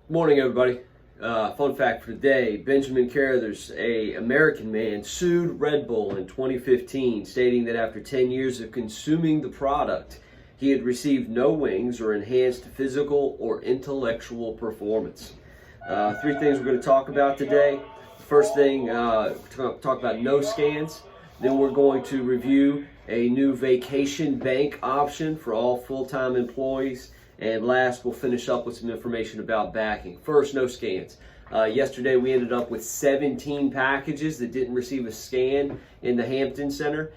Morning, everybody. Fun fact for today: Benjamin Carruthers, an American man, sued Red Bull in 2015, stating that after 10 years of consuming the product, he had received no wings or enhanced physical or intellectual performance. Three things we're going to talk about today. First thing, talk about no scans. Then we're going to review a new vacation bank option for all full-time employees. And last, we'll finish up with some information about backing. First, no scans. Yesterday, we ended up with 17 packages that didn't receive a scan in the Hampton Center.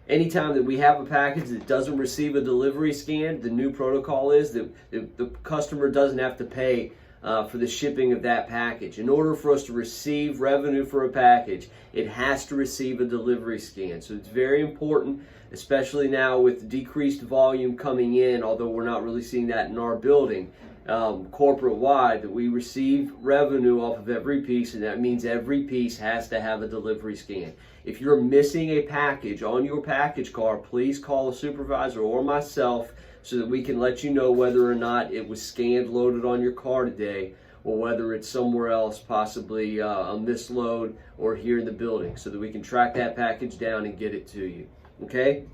Anytime that we have a package that doesn't receive a delivery scan, the new protocol is that the customer doesn't have to pay for the shipping of that package. In order for us to receive revenue for a package, it has to receive a delivery scan. So it's very important, especially now with decreased volume coming in, although we're not really seeing that in our building, corporate-wide, that we receive revenue off of every piece, and that means every piece has to have a delivery scan. If you're missing a package on your package car, please call a supervisor or myself so that we can let you know whether or not it was scanned, loaded on your car today, or whether it's somewhere else, possibly a misload or here in the building, so that we can track that package down and get it to you. Okay?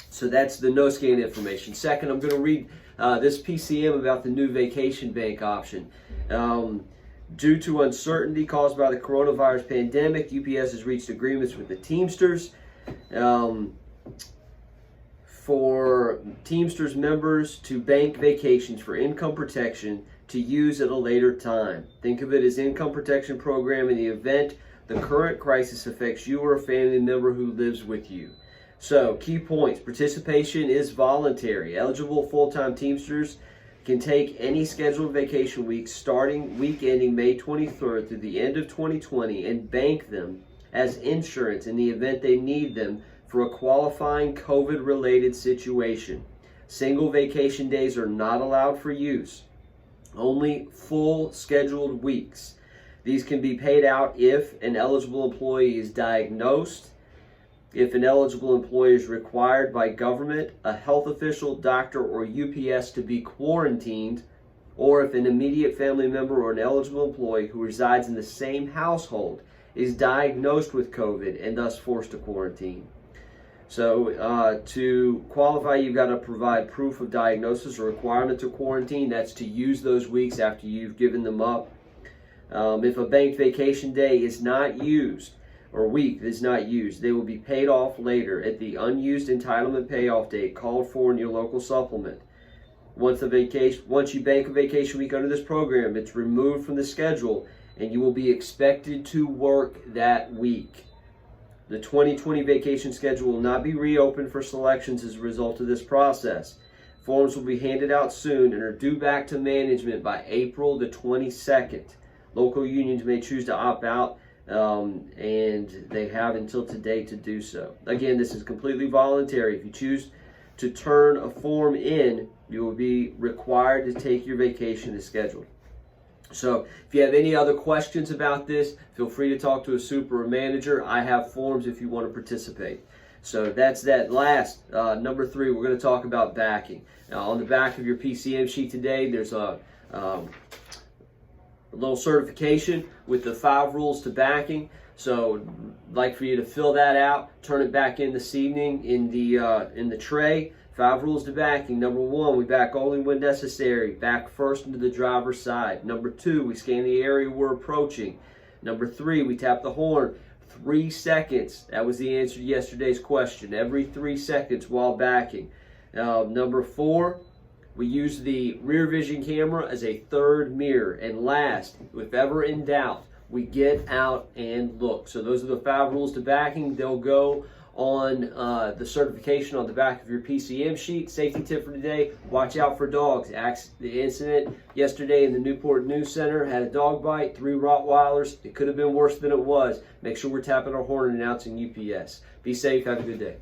So that's the no scan information. Second, I'm going to read this PCM about the new vacation bank option. Due to uncertainty caused by the coronavirus pandemic, UPS has reached agreements with the Teamsters for Teamsters members to bank vacations for income protection to use at a later time. Think of it as income protection program in the event the current crisis affects you or a family member who lives with you. So, key points. Participation is voluntary. Eligible full-time Teamsters can take any scheduled vacation week starting week ending May 23rd through the end of 2020 and bank them as insurance in the event they need them for a qualifying COVID-related situation. Single vacation days are not allowed for use. Only full scheduled weeks. These can be paid out if an eligible employee is diagnosed, if an eligible employee is required by government, a health official, doctor, or UPS to be quarantined, or if an immediate family member or an eligible employee who resides in the same household is diagnosed with COVID and thus forced to quarantine. So to qualify, you've got to provide proof of diagnosis or requirement to quarantine. That's to use those weeks after you've given them up. If a banked vacation day is not used, or week is not used, they will be paid off later at the unused entitlement payoff date called for in your local supplement. Once you bank a vacation week under this program, it's removed from the schedule and you will be expected to work that week. The 2020 vacation schedule will not be reopened for selections as a result of this process. Forms will be handed out soon and are due back to management by April the 22nd. Local unions may choose to opt out, and they have until today to do so. Again, this is completely voluntary. If you choose to turn a form in, you will be required to take your vacation as scheduled. So if you have any other questions about this, feel free to talk to a super or manager. I have forms if you want to participate. So that's that. Last, number 3, we're going to talk about backing. Now, on the back of your PCM sheet today, there's a little certification with the 5 rules to backing. So I'd like for you to fill that out, turn it back in this evening in the tray. 5 rules to backing. Number 1, we back only when necessary. Back first into the driver's side. Number 2, we scan the area we're approaching. Number 3, we tap the horn 3 seconds. That was the answer to yesterday's question. Every 3 seconds while backing. Number 4, we use the rear vision camera as a third mirror. And last, if ever in doubt, we get out and look. So those are the 5 rules to backing. They'll go on the certification on the back of your PCM sheet. Safety tip for today: watch out for dogs. The incident yesterday in the Newport News Center had a dog bite, 3 Rottweilers. It could have been worse than it was. Make sure we're tapping our horn and announcing UPS. Be safe. Have a good day.